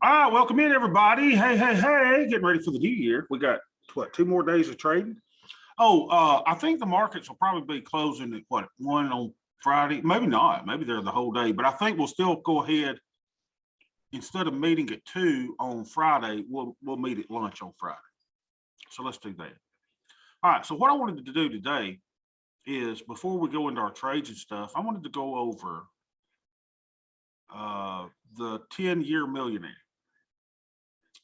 All right, welcome in everybody. Hey, getting ready for the new year. We got what, 2 more days of trading? I think the markets will probably be closing at what, 1 on Friday. Maybe not. Maybe they're the whole day, but I think we'll still go ahead. Instead of meeting at 2 on Friday, we'll meet at lunch on Friday. So let's do that. All right. So what I wanted to do today is, before we go into our trades and stuff, I wanted to go over the 10-year millionaire.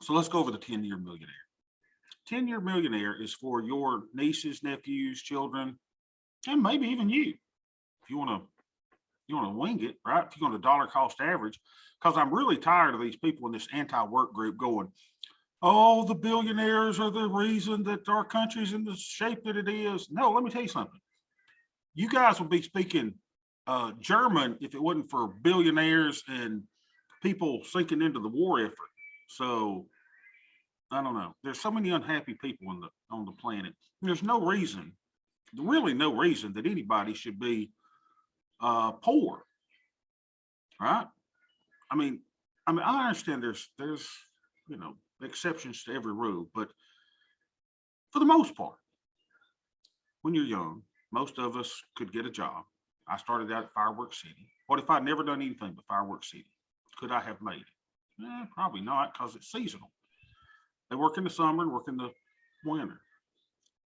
So let's go over the 10-year millionaire. 10-year millionaire is for your nieces, nephews, children, and maybe even you. If you want to wing it, right? If you're going to dollar cost average, because I'm really tired of these people in this anti-work group going, oh, the billionaires are the reason that our country's in the shape that it is. No, let me tell you something. You guys would be speaking German if it wasn't for billionaires and people sinking into the war effort. So I don't know. There's so many unhappy people on the planet. There's no reason, really no reason, that anybody should be poor, right? I mean, I understand there's exceptions to every rule, but for the most part, when you're young, most of us could get a job. I started out at Fireworks City. What if I'd never done anything but Fireworks City? Could I have made it? Probably not, because it's seasonal. They work in the summer and work in the winter.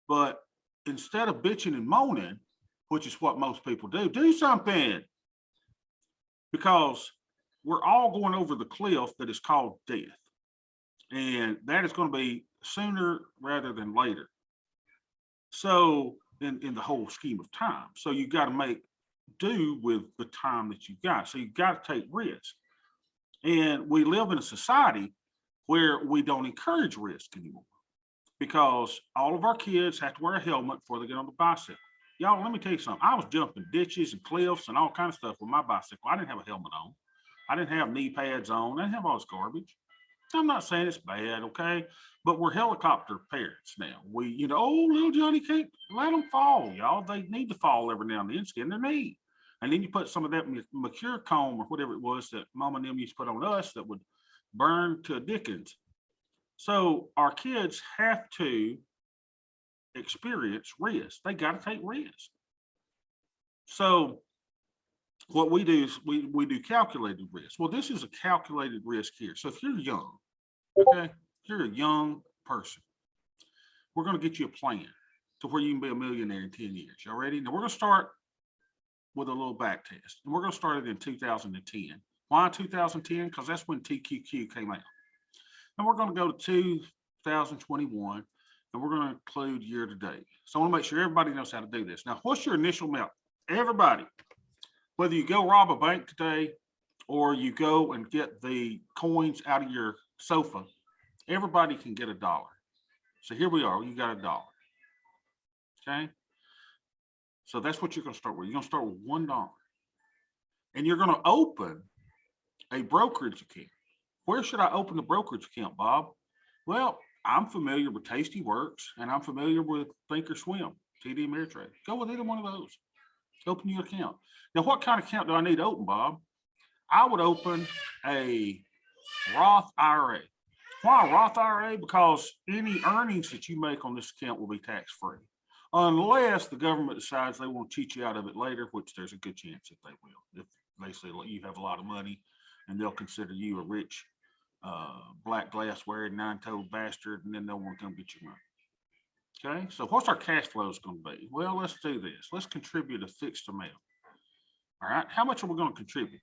But instead of bitching and moaning, which is what most people do something. Because we're all going over the cliff that is called death. And that is going to be sooner rather than later. So in the whole scheme of time. So you got to make do with the time that you've got. So you've got to take risks. And we live in a society where we don't encourage risk anymore, because all of our kids have to wear a helmet before they get on the bicycle. Y'all, let me tell you something. I was jumping ditches and cliffs and all kinds of stuff with my bicycle. I didn't have a helmet on. I didn't have knee pads on. I didn't have all this garbage. I'm not saying it's bad, okay? But we're helicopter parents now. Oh, little Johnny can't let them fall, y'all. They need to fall every now and then, skin their knee. And then you put some of that Mercure comb or whatever it was that Mama and them used to put on us that would burn to Dickens. So our kids have to experience risk. They got to take risk. So what we do is we do calculated risk. Well, this is a calculated risk here. So if you're young, okay, if you're a young person, we're going to get you a plan to where you can be a millionaire in 10 years. Y'all ready? Now we're going to start with a little back test. And we're going to start it in 2010. Why 2010? Because that's when TQQ came out. And we're going to go to 2021, and we're going to include year to date. So I want to make sure everybody knows how to do this. Now, what's your initial amount? Everybody, whether you go rob a bank today or you go and get the coins out of your sofa, everybody can get $1. So here we are. You got $1. Okay. So that's what you're going to start with. You're going to start with $1. And you're going to open a brokerage account. Where should I open the brokerage account, Bob? Well, I'm familiar with Tasty Works and I'm familiar with Thinkorswim, TD Ameritrade. Go with either one of those. Open your account. Now, what kind of account do I need to open, Bob? I would open a Roth IRA. Why a Roth IRA? Because any earnings that you make on this account will be tax-free, unless the government decides they want to cheat you out of it later, which there's a good chance that they will. If they say you have a lot of money and they'll consider you a rich black glass wearing 9-toed bastard, and then they'll want to come get your money. Okay, so what's our cash flows going to be? Well, let's do this. Let's contribute a fixed amount. All right, how much are we going to contribute?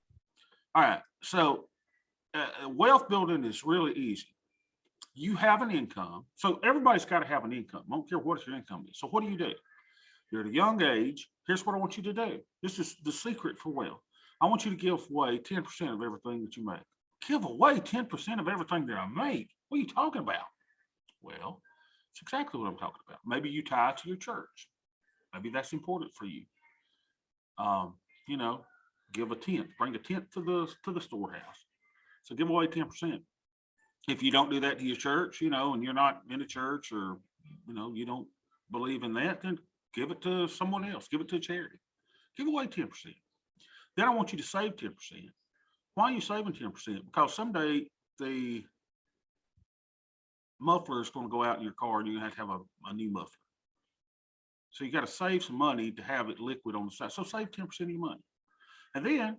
All right, so wealth building is really easy. You have an income. So everybody's got to have an income. I don't care what your income is. So what do? You're at a young age. Here's what I want you to do. This is the secret for wealth. I want you to give away 10% of everything that you make. Give away 10% of everything that I make? What are you talking about? Well, it's exactly what I'm talking about. Maybe you tie to your church. Maybe that's important for you. Give a tenth. Bring a tenth to the storehouse. So give away 10%. If you don't do that to your church, and you're not in a church, or you don't believe in that, then give it to someone else. Give it to a charity. Give away 10%. Then I want you to save 10%. Why are you saving 10%? Because someday the muffler is going to go out in your car and you're going to have a new muffler. So you got to save some money to have it liquid on the side. So save 10% of your money. And then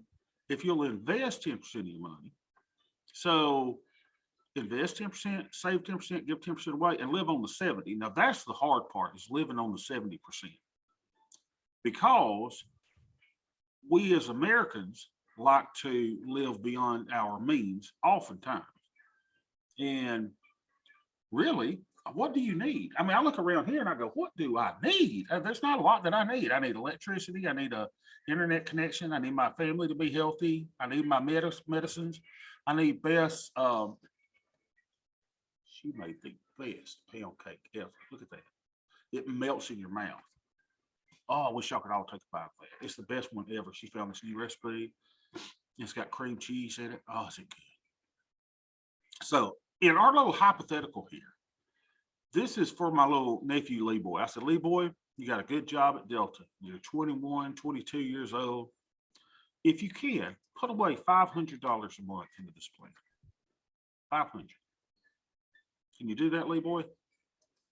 if you'll invest 10% of your money, so invest 10%, save 10%, give 10% away, and live on the 70. Now that's the hard part, is living on the 70%. Because we as Americans like to live beyond our means oftentimes. And really, what do you need? I mean, I look around here and I go, what do I need? There's not a lot that I need. I need electricity. I need a internet connection. I need my family to be healthy. I need my medicines. I need best. She made the best pound cake ever. Look at that. It melts in your mouth. Oh, I wish y'all could all take a bite of that. It's the best one ever. She found this new recipe. It's got cream cheese in it. Oh, is it good? So in our little hypothetical here, this is for my little nephew, Lee Boy. I said, Lee Boy, you got a good job at Delta. You're 21, 22 years old. If you can, put away $500 a month into this plan. 500. Can you do that, Lee Boy?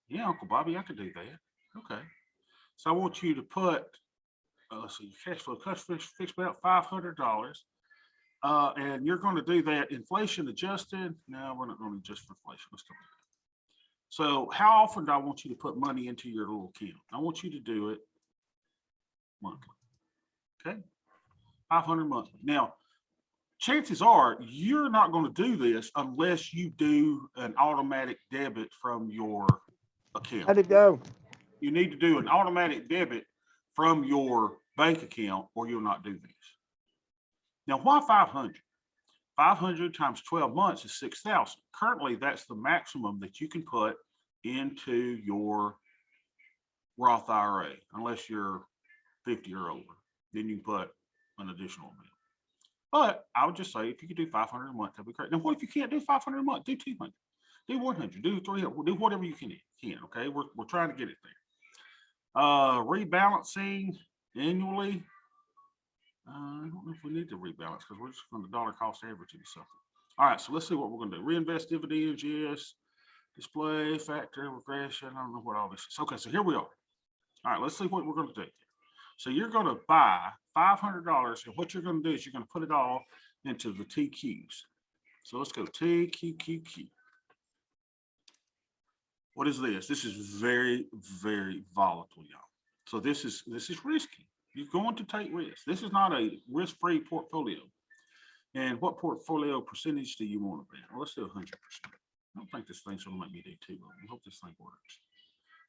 Yeah, Uncle Bobby, I can do that. Okay. So I want you to put, let's see, cash flow fix about $500. And you're going to do that inflation adjusted. No, we're not going to adjust for inflation. Let's go. So how often do I want you to put money into your little account? I want you to do it monthly. Okay. 500 monthly. Now, chances are you're not going to do this unless you do an automatic debit from your account. How'd it go? You need to do an automatic debit from your bank account or you'll not do this. Now, why 500? 500 times 12 months is 6,000. Currently, that's the maximum that you can put into your Roth IRA, unless you're 50 or older. Then you can put an additional amount. But I would just say if you could do 500 a month, that'd be great. Now, what if you can't do 500 a month? Do 200, do 100, do 300, do whatever you can. Okay, we're trying to get it there. Rebalancing annually. I don't know if we need to rebalance because we're just going to dollar cost averaging something. All right, so let's see what we're going to do. Reinvest dividends, yes. Display, factor, regression. I don't know what all this is. Okay, so here we are. All right, let's see what we're going to do. So you're going to buy $500, and what you're going to do is you're going to put it all into the TQs. So let's go TQQQ. What is this? This is very, very volatile, y'all. So this is risky. You're going to take risks. This is not a risk-free portfolio. And what portfolio percentage do you want to be? Well, let's do 100%. I don't think this thing's going to make me do too well. I hope this thing works.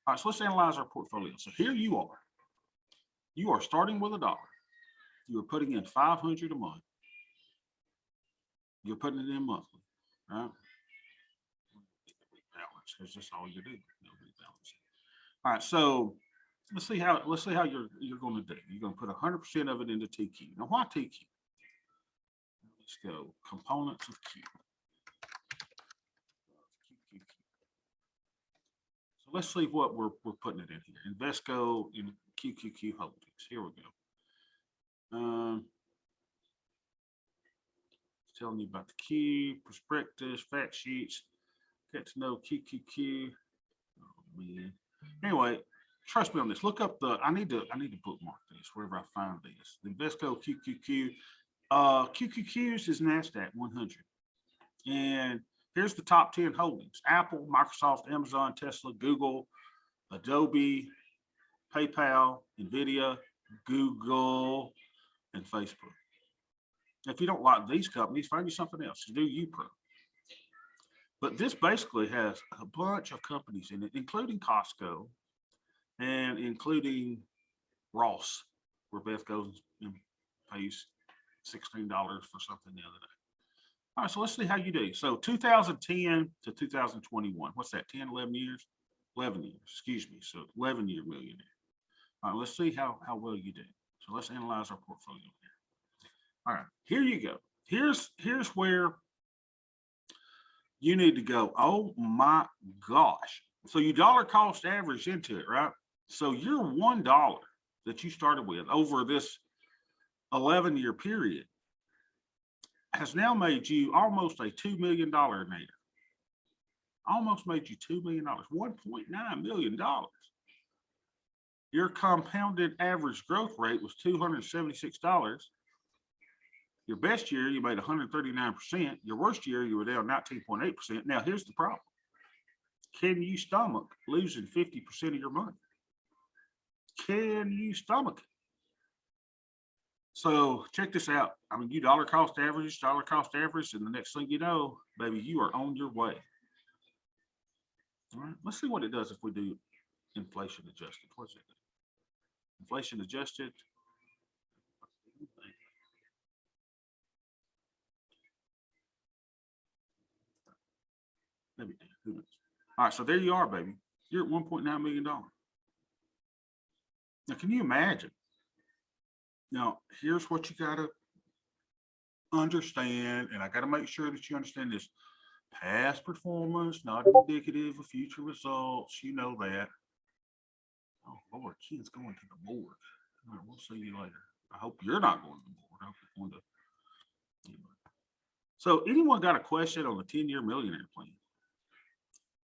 All right, so let's analyze our portfolio. So here you are. You are starting with $1. You are putting in $500 a month. You're putting it in monthly, right? Rebalance, because that's all you do. No rebalance. All right, so let's see how you're going to do. You're going to put 100% of it into TQ. Now, why TQ? Let's go components of Q. So let's see what we're putting it in here. Invesco in QQQ Holdings. Here we go. It's telling you about the Q, prospectus, fact sheets, get to know QQQ. Oh man. Anyway, trust me on this. Look up I need to bookmark this wherever I find this. The Invesco QQQ. QQQs is NASDAQ 100. And here's the top 10 holdings: Apple, Microsoft, Amazon, Tesla, Google, Adobe, PayPal, NVIDIA, Google, and Facebook. If you don't like these companies, find you something else. Do UPRO. But this basically has a bunch of companies in it, including Costco and including Ross, where Beth goes and pays $16 for something the other day. All right, so let's see how you do. So 2010 to 2021, what's that, 10, 11 years? 11 years, excuse me. So 11-year millionaire. All right, let's see how well you do. So let's analyze our portfolio here. All right, here you go. Here's where you need to go. Oh my gosh. So you dollar cost average into it, right? So your $1 that you started with over this 11-year period has now made you almost a $2 million native. Almost made you $2 million, $1.9 million. Your compounded average growth rate was $276. Your best year, you made 139%. Your worst year, you were down 19.8%. Now, here's the problem. Can you stomach losing 50% of your money? Can you stomach it? So check this out. I mean, you dollar cost average, and the next thing you know, baby, you are on your way. All right, let's see what it does if we do inflation adjusted. What's it? Inflation adjusted. Maybe who knows? All right, so there you are, baby. You're at $1.9 million. Now, can you imagine? Now, here's what you got to understand, and I got to make sure that you understand this. Past performance, not indicative of future results. You know that. Oh, Lord, kid's going to the board. All right, we'll see you later. I hope you're not going to the board. I hope you're going to. Anyway. So, anyone got a question on the 10-year millionaire plan?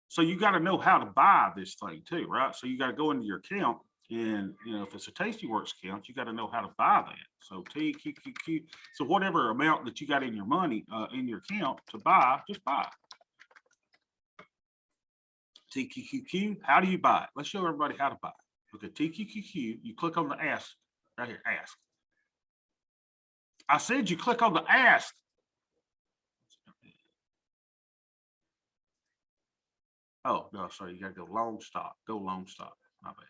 So, you got to know how to buy this thing too, right? So, you got to go into your account. And if it's a Tastyworks account, you got to know how to buy that. So TQQQ. So whatever amount that you got in your money in your account to buy, just buy it. TQQQ. How do you buy it? Let's show everybody how to buy it. Okay, TQQQ. You click on the ask right here. Ask. I said you click on the ask. Oh no, sorry. You got to go long stop. Go long stop. My bad.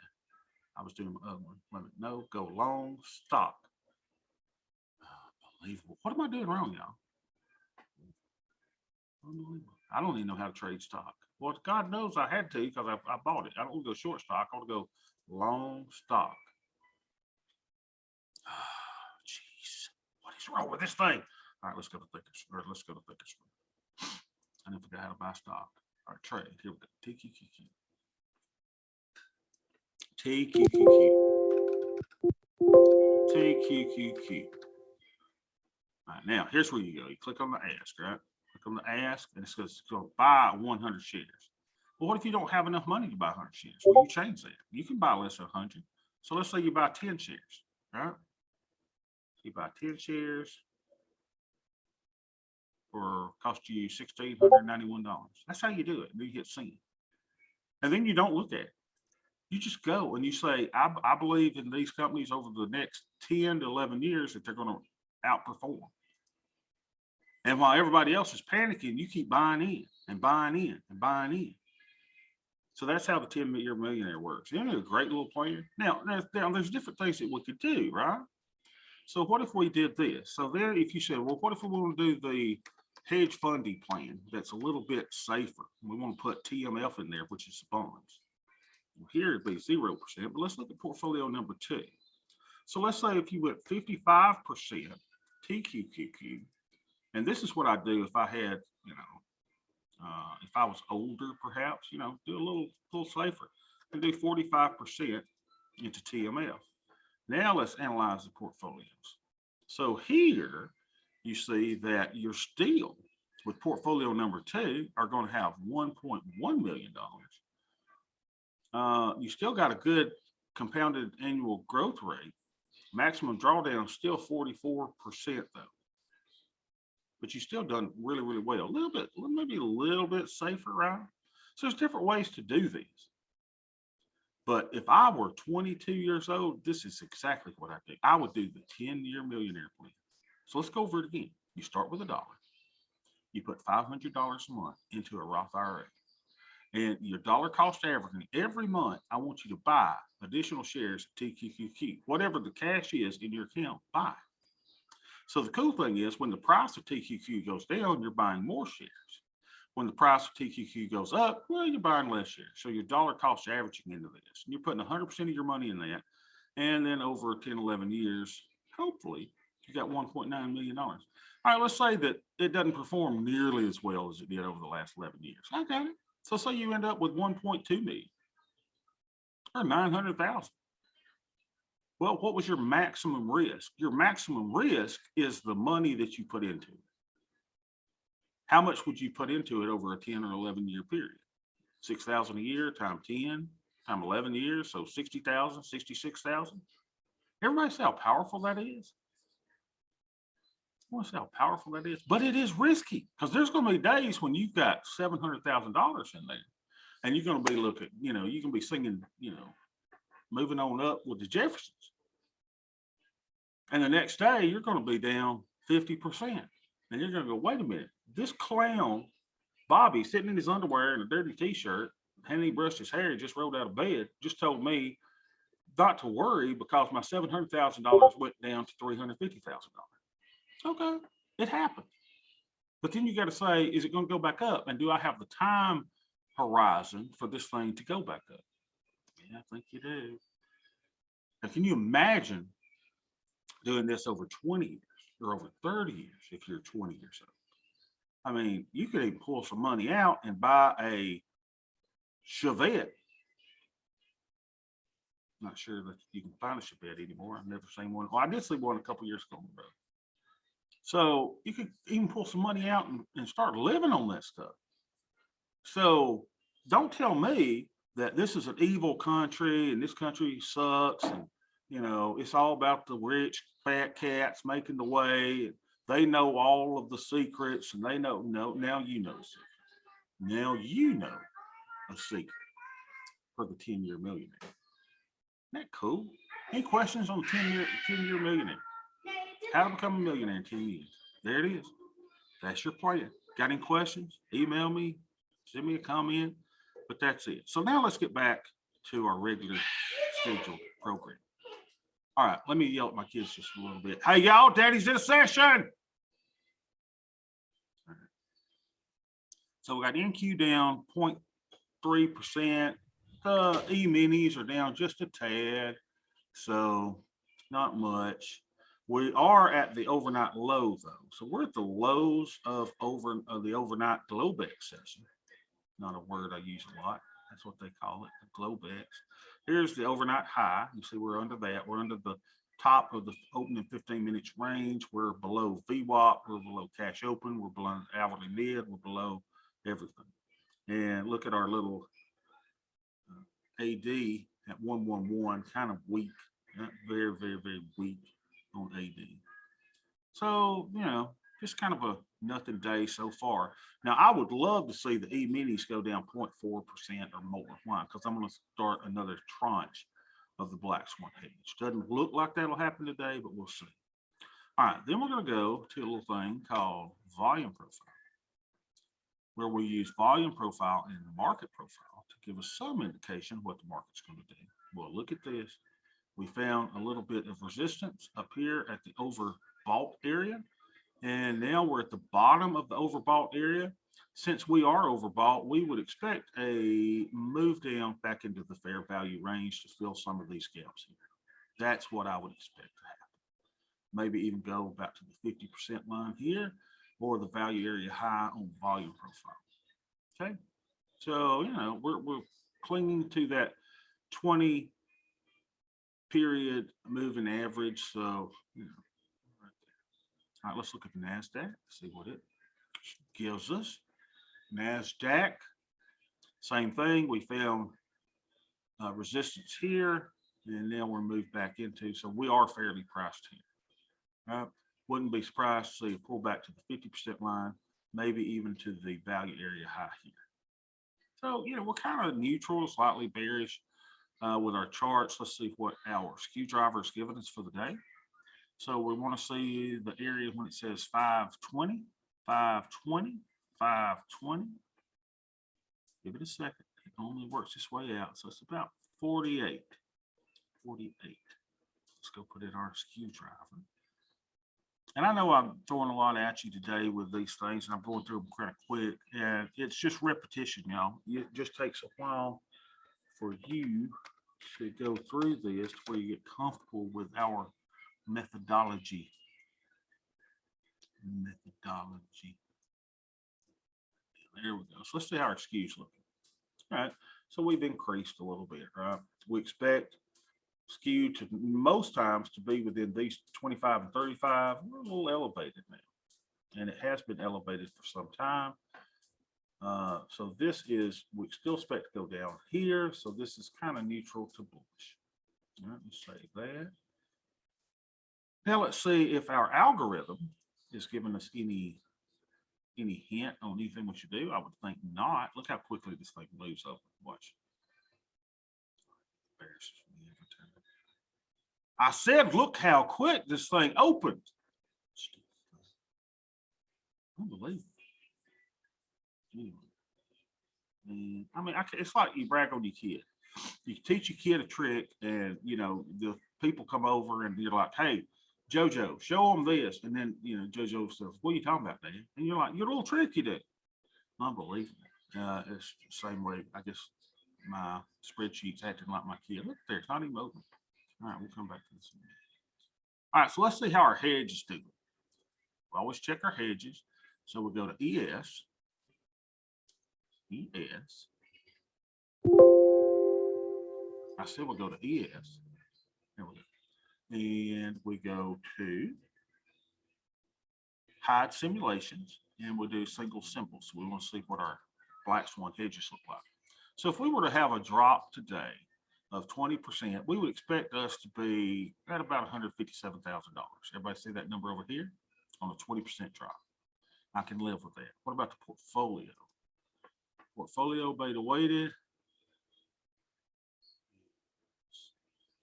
I was doing my other one. No, go long stock. Unbelievable. What am I doing wrong, y'all? Unbelievable. I don't even know how to trade stock. Well, God knows I had to because I bought it. I don't want to go short stock. I want to go long stock. Oh, jeez. What is wrong with this thing? All right, let's go to Thinkorswim. Let's go to Thinkorswim. I didn't forget how to buy stock. All right, trade. Here we go. TQQQ. TQQQ. TQQQ. All right, now here's where you go. You click on the ask, right? Click on the ask, and it's going to buy 100 shares. Well, what if you don't have enough money to buy 100 shares? Well, you change that. You can buy less than 100. So let's say you buy 10 shares, right? You buy 10 shares for cost you $1,691. That's how you do it. And then you hit send. And then you don't look at it. You just go and you say, I believe in these companies over the next 10 to 11 years that they're going to outperform. And while everybody else is panicking, you keep buying in and buying in and buying in. So that's how the 10-year millionaire works. Isn't it a great little plan? Now, there's different things that we could do, right? So what if we did this? So there, if you said, well, what if we want to do the hedge funding plan that's a little bit safer? We want to put TMF in there, which is bonds. Well, here it'd be 0%, but let's look at portfolio number 2. So let's say if you went 55% TQQQ, and this is what I'd do if I had, if I was older, perhaps, do a little safer and do 45% into TMF. Now let's analyze the portfolios. So here you see that you're still with portfolio number 2 are going to have $1.1 million. You still got a good compounded annual growth rate. Maximum drawdown still 44% though. But you still done really, really well. A little bit, maybe a little bit safer, right? So there's different ways to do these. But if I were 22 years old, this is exactly what I do. I would do the 10-year millionaire plan. So let's go over it again. You start with $1. You put $500 a month into a Roth IRA. And your dollar cost averaging every month, I want you to buy additional shares of TQQQ. Whatever the cash is in your account, buy. So the cool thing is when the price of TQQ goes down, you're buying more shares. When the price of TQQ goes up, well, you're buying less shares. So your dollar cost averaging into this. And you're putting 100% of your money in that. And then over 10, 11 years, hopefully, you got $1.9 million. All right, let's say that it doesn't perform nearly as well as it did over the last 11 years. I got it. So say you end up with 1.2 million or 900,000. Well, what was your maximum risk? Your maximum risk is the money that you put into it. How much would you put into it over a 10 or 11-year period? 6,000 a year times 10 times 11 years, so 60,000, 66,000. Everybody see how powerful that is? I want to see how powerful that is, but it is risky because there's going to be days when you've got $700,000 in there, and you're going to be looking, you can be singing, moving on up with the Jeffersons, and the next day you're going to be down 50%, and you're going to go, wait a minute, this clown Bobby sitting in his underwear and a dirty T-shirt, hadn't he brushed his hair, just rolled out of bed, just told me not to worry because my $700,000 went down to $350,000. Okay, it happened. But then you got to say, is it going to go back up? And do I have the time horizon for this thing to go back up? Yeah, I think you do. Now, can you imagine doing this over 20 years or over 30 years if you're 20 years old? I mean, you could even pull some money out and buy a Chevette. Not sure that you can find a Chevette anymore. I've never seen one. Well, I did see one a couple years ago on the road. So you could even pull some money out and start living on that stuff. So don't tell me that this is an evil country and this country sucks and it's all about the rich fat cats making the way. They know all of the secrets and they know. No, now you know the secret. Now you know a secret for the 10-year millionaire. Isn't that cool? Any questions on the 10-year millionaire? How to become a millionaire in 10 years. There it is. That's your plan. Got any questions? Email me, send me a comment, but that's it. So now let's get back to our regular scheduled program. All right, let me yell at my kids just a little bit. Hey, y'all, daddy's in a session. All right. So we got NQ down 0.3%. The E-minis are down just a tad, so not much. We are at the overnight low though. So we're at the lows of the overnight Globex session. Not a word I use a lot. That's what they call it, the Globex. Here's the overnight high. You see we're under that. We're under the top of the opening 15 minutes range. We're below VWAP. We're below cash open. We're below hourly mid. We're below everything. And look at our little AD at 111, kind of weak. Very, very, very weak on AD. So, just kind of a nothing day so far. Now, I would love to see the E-minis go down 0.4% or more. Why? Because I'm going to start another tranche of the Black Swan Hedge. Doesn't look like that'll happen today, but we'll see. All right, then we're going to go to a little thing called volume profile, where we use volume profile and the market profile to give us some indication of what the market's going to do. Well, look at this. We found a little bit of resistance up here at the overbought area. And now we're at the bottom of the overbought area. Since we are overbought, we would expect a move down back into the fair value range to fill some of these gaps here. That's what I would expect to happen. Maybe even go back to the 50% line here or the value area high on volume profile. Okay. So, we're clinging to that 20 period moving average. So, right there. All right, let's look at the NASDAQ, see what it gives us. NASDAQ, same thing. We found resistance here, and now we're moved back into, so we are fairly priced here. Wouldn't be surprised to see a pull back to the 50% line, maybe even to the value area high here. So, we're kind of neutral, slightly bearish with our charts. Let's see what our skew driver is giving us for the day. So we want to see the area when it says 520, 520, 520. Give it a second. It only works this way out. So it's about 48. 48. Let's go put in our skew driver. And I know I'm throwing a lot at you today with these things, and I'm going through them kind of quick. And it's just repetition, y'all. It just takes a while for you to go through this to where you get comfortable with our methodology. There we go. So let's see how our skew's looking. All right. So we've increased a little bit, right? We expect skew to most times to be within these 25 and 35. We're a little elevated now. and it has been elevated for some time. So this is, we still expect to go down here. So this is kind of neutral to bullish. All right, let's save that. Now let's see if our algorithm is giving us any hint on anything we should do. I would think not. Look how quickly this thing moves up. Watch. I said, look how quick this thing opened. Unbelievable. And I mean, it's like you brag on your kid. You teach your kid a trick, and you know the people come over, and you're like, "Hey, JoJo, show them this," and then you know JoJo says, "What are you talking about, Dad?" And you're like, "Your little trick you did." Unbelievable. It's the same way. I guess my spreadsheet's acting like my kid. Look there, it's not even open. All right, we'll come back to this. All right, so let's see how our hedge is doing. We always check our hedges. So we'll go to ES. I said we'll go to ES. There we go. And we go to hide simulations, and we'll do single symbols. So we want to see what our black swan hedges look like. So if we were to have a drop today of 20%, we would expect us to be at about $157,000. Everybody see that number over here on a 20% drop? I can live with that. What about the portfolio? Portfolio beta weighted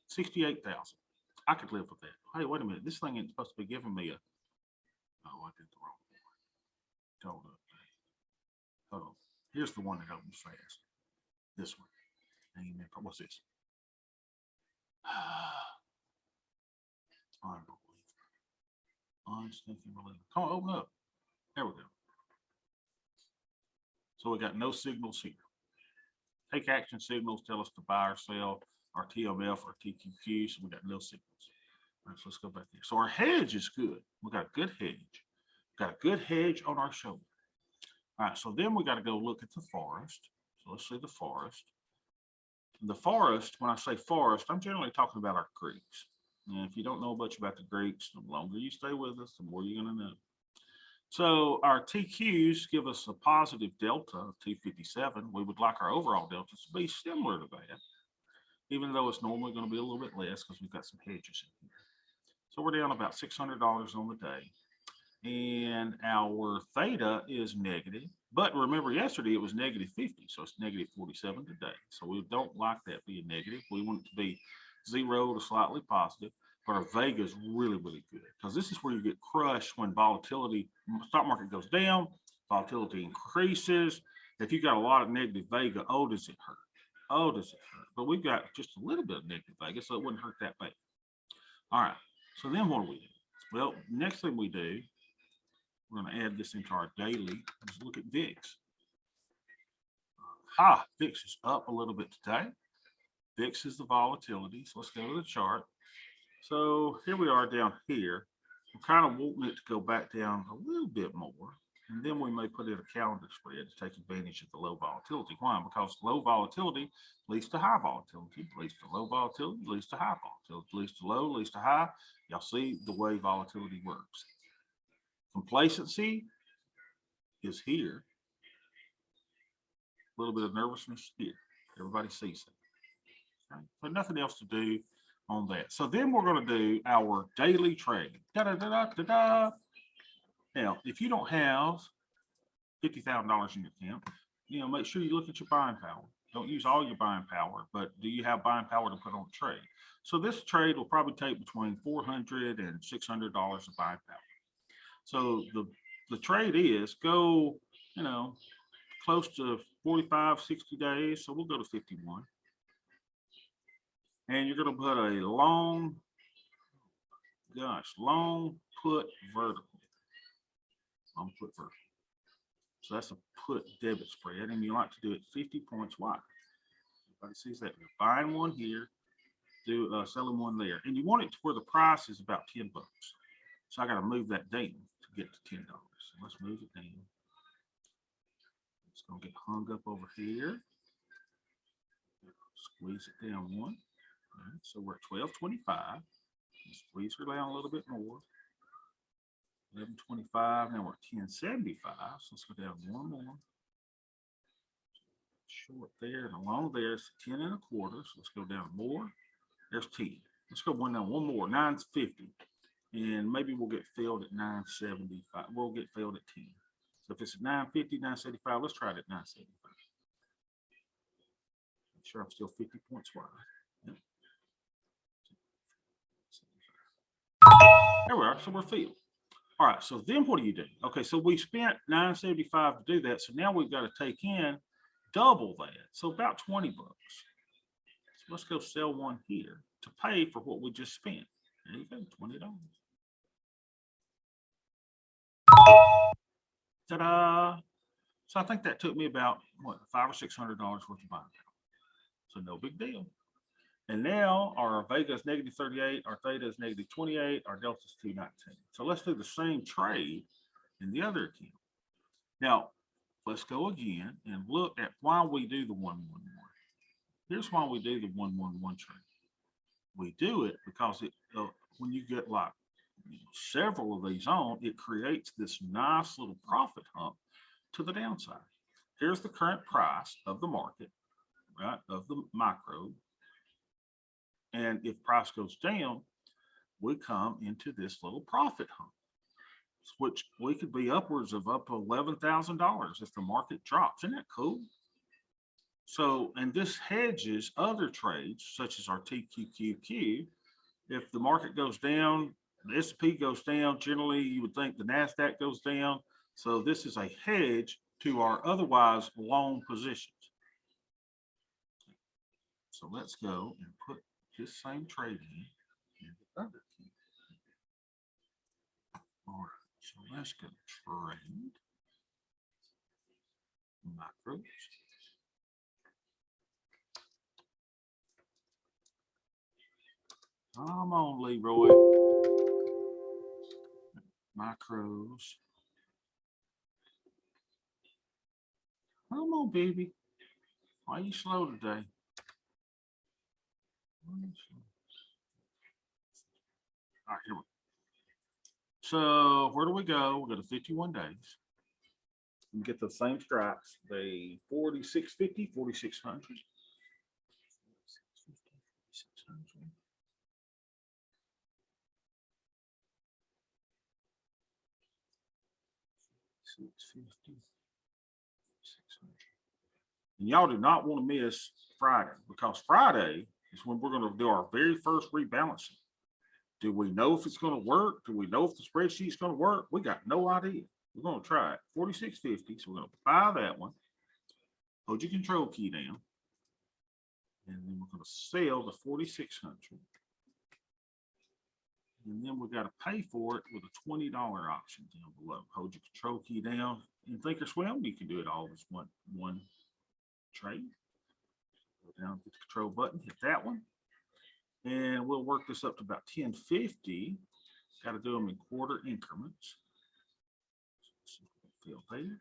68,000. I could live with that. Hey, wait a minute. This thing ain't supposed to be giving me a. Oh, I did the wrong one. Hold up. Hold on. Here's the one that opens fast. This one. Amen. What's this? Unbelievable. Unstinking believable. Come on, open up. There we go. So we got no signals here. Take action signals tell us to buy or sell our TMF or TQQ. So we got no signals. All right, so let's go back there. So our hedge is good. We got a good hedge. Got a good hedge on our shoulder. All right, so then we got to go look at the forest. So let's see the forest. The forest, when I say forest, I'm generally talking about our creeks. And if you don't know much about the Greeks, the longer you stay with us, the more you're going to know. So our TQs give us a positive delta of 257. We would like our overall delta to be similar to that, even though it's normally going to be a little bit less because we've got some hedges in here. So we're down about $600 on the day. And our theta is negative. But remember, yesterday it was negative 50, so it's negative 47 today. So we don't like that being negative. We want it to be 0 to slightly positive. But our Vega is really, really good because this is where you get crushed when volatility, stock market goes down, volatility increases. If you got a lot of negative Vega, oh, does it hurt? Oh, does it hurt? But we've got just a little bit of negative Vega, so it wouldn't hurt that bad. All right, so then what do we do? Well, next thing we do, we're going to add this into our daily. Let's look at VIX. VIX is up a little bit today. VIX is the volatility. So let's go to the chart. So here we are down here. I'm kind of wanting it to go back down a little bit more. And then we may put in a calendar spread to take advantage of the low volatility. Why? Because low volatility leads to high volatility, leads to low volatility, leads to high volatility, leads to low, leads to high. Y'all see the way volatility works. Complacency is here. A little bit of nervousness here. Everybody sees it. Okay? But nothing else to do on that. So then we're going to do our daily trade. Now, if you don't have $50,000 in your account, make sure you look at your buying power. Don't use all your buying power, but do you have buying power to put on a trade? So this trade will probably take between $400 and $600 of buying power. So the trade is go, close to 45, 60 days. So we'll go to 51. And you're going to put a long put vertical. Long put vertical. So that's a put debit spread. And you like to do it 50 points wide. Everybody sees that. You're buying one here, selling one there. And you want it to where the price is about $10. So I got to move that down to get to $10. So let's move it down. It's going to get hung up over here. Squeeze it down one. All right, so we're at 12.25. Squeeze her down a little bit more. 1125. Now we're at 1075. So let's go down one more. Short there and along there. It's 10 and a quarter. So let's go down more. There's 10. Let's go one down one more. 950. And maybe we'll get filled at 975. We'll get filled at 10. So if it's at 950, 975, let's try it at 975. Make sure I'm still 50 points wide. Yep. There we are. So we're filled. All right. So then what do you do? Okay. So we spent 975 to do that. So now we've got to take in double that. So about 20 bucks. So let's go sell one here to pay for what we just spent. There you go, $20. Ta-da! So I think that took me about what, $500 or $600 worth of buying power. So no big deal. And now our Vega is negative 38, our Theta is negative 28, our Delta is 219. So let's do the same trade in the other account. Now let's go again and look at why we do the 111. Here's why we do the 111 trade. We do it because it when you get like several of these on, it creates this nice little profit hump to the downside. Here's the current price of the market, right, of the micro. And if price goes down, we come into this little profit hump, which we could be upwards of up to $11,000 if the market drops. Isn't that cool? So, and this hedges other trades such as our TQQQ. If the market goes down, the S&P goes down, generally you would think the NASDAQ goes down. So this is a hedge to our otherwise long positions. So let's go and put this same trade in the other key. All right, so let's go trade macros. Come on, Leroy. Macros. Come on, baby. Why are you slow today? All right, here we go. So where do we go? We go to 51 days. And get the same strikes. The 4650, 4600. 650, 600. And y'all do not want to miss Friday, because Friday is when we're going to do our very first rebalancing. Do we know if it's going to work? Do we know if the spreadsheet is going to work? We got no idea. We're going to try it. 4650. So we're going to buy that one. Hold your control key down. And then we're going to sell the 4600. And then we got to pay for it with a $20 option down below. Hold your control key down. In Thinkorswim, you can do it all as one trade. Go down to the control button, hit that one. And we'll work this up to about 1050. Got to do them in quarter increments. Fill there.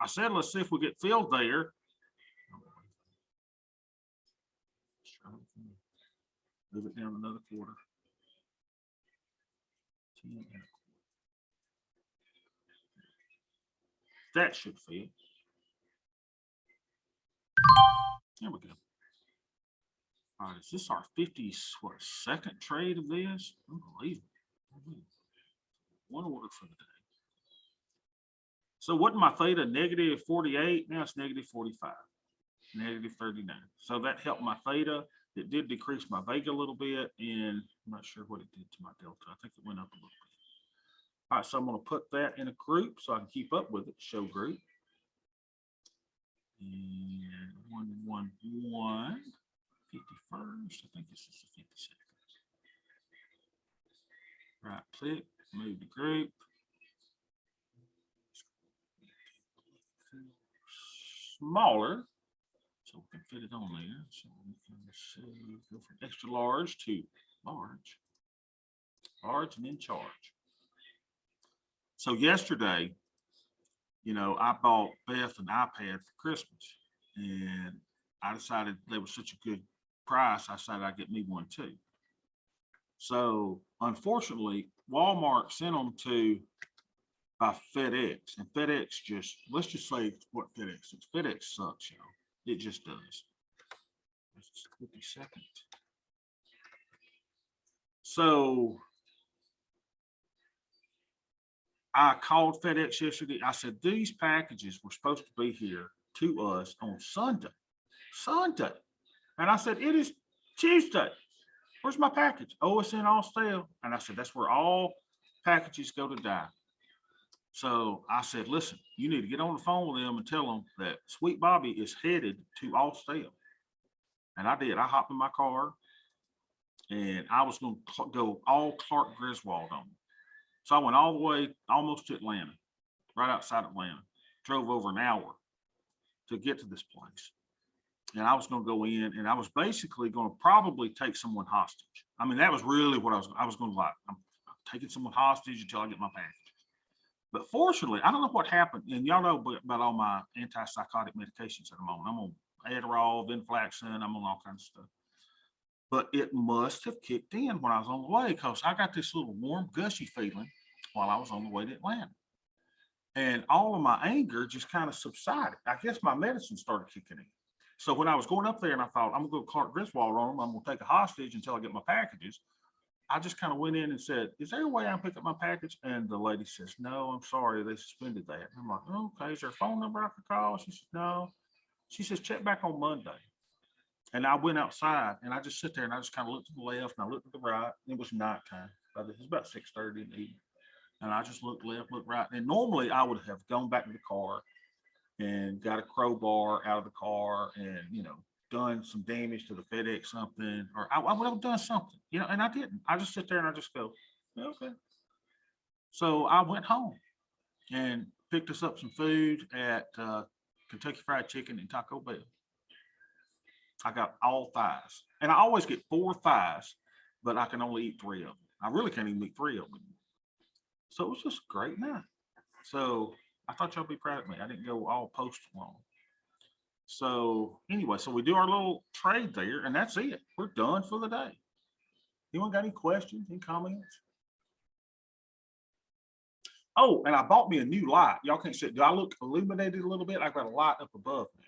I said, let's see if we get filled there. Move it down another quarter. 10 and a quarter. That should fill. There we go. All right, is this our 52nd trade of this? Unbelievable. One order for the day. So wasn't my theta negative 48? Now it's negative 45, negative 39. So that helped my theta. It did decrease my Vega a little bit, and I'm not sure what it did to my Delta. I think it went up a little bit. All right, so I'm going to put that in a group so I can keep up with it. Show group. And 111, 51st. I think this is the 52nd. Right click, move the group. Smaller, so we can fit it on there. So we can see, go from extra large to large, and then charge. So yesterday, you know, I bought Beth an iPad for Christmas, and I decided they were such a good price. I decided I'd get me one too. So unfortunately, Walmart sent them to by FedEx, and FedEx just, let's just say what FedEx is. FedEx sucks, y'all. It just does. It's 50 seconds. So I called FedEx yesterday. I said, these packages were supposed to be here to us on Sunday. Sunday. And I said, it is Tuesday. Where's my package? Oh, it's in Austell. And I said, that's where all packages go to die. So I said, listen, you need to get on the phone with them and tell them that Sweet Bobby is headed to Austell. And I did. I hopped in my car and I was going to go all Clark Griswold on them. So I went all the way almost to Atlanta, right outside Atlanta, drove over an hour to get to this place. And I was going to go in and I was basically going to probably take someone hostage. I mean, that was really what I was going to like. I'm taking someone hostage until I get my package. But fortunately, I don't know what happened. And y'all know about all my antipsychotic medications at the moment. I'm on Adderall, Venlafaxine, I'm on all kinds of stuff. But it must have kicked in when I was on the way, because I got this little warm, gushy feeling while I was on the way to Atlanta. And all of my anger just kind of subsided. I guess my medicine started kicking in. So when I was going up there and I thought, I'm going to go Clark Griswold on them, I'm going to take a hostage until I get my packages, I just kind of went in and said, is there a way I can pick up my package? And the lady says, no, I'm sorry, they suspended that. And I'm like, okay, is there a phone number I could call? She says, no. She says, check back on Monday. And I went outside and I just sit there and I just kind of looked to the left and I looked to the right. It was nighttime. It was about 6:30 in the evening. And I just looked left, looked right. And normally I would have gone back to the car and got a crowbar out of the car and, done some damage to the FedEx something, or I would have done something, and I didn't. I just sit there and I just go, okay. So I went home and picked us up some food at Kentucky Fried Chicken and Taco Bell. I got all thighs, and I always get 4 thighs, but I can only eat 3 of them. I really can't even eat 3 of them. So it was just a great night. So I thought y'all be proud of me. I didn't go all post long. So anyway, so we do our little trade there, and that's it. We're done for the day. Anyone got any questions, any comments? Oh, and I bought me a new light. Y'all can't see it. Do I look illuminated a little bit? I've got a light up above me.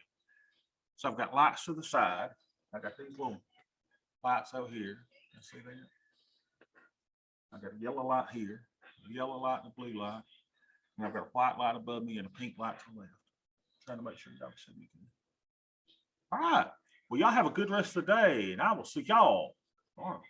So I've got lights to the side. I got these little lights over here. You see that? I got a yellow light here, a yellow light and a blue light. And I've got a white light above me and a pink light to the left. Trying to make sure y'all see me. All right. Well, y'all have a good rest of the day, and I will see y'all tomorrow.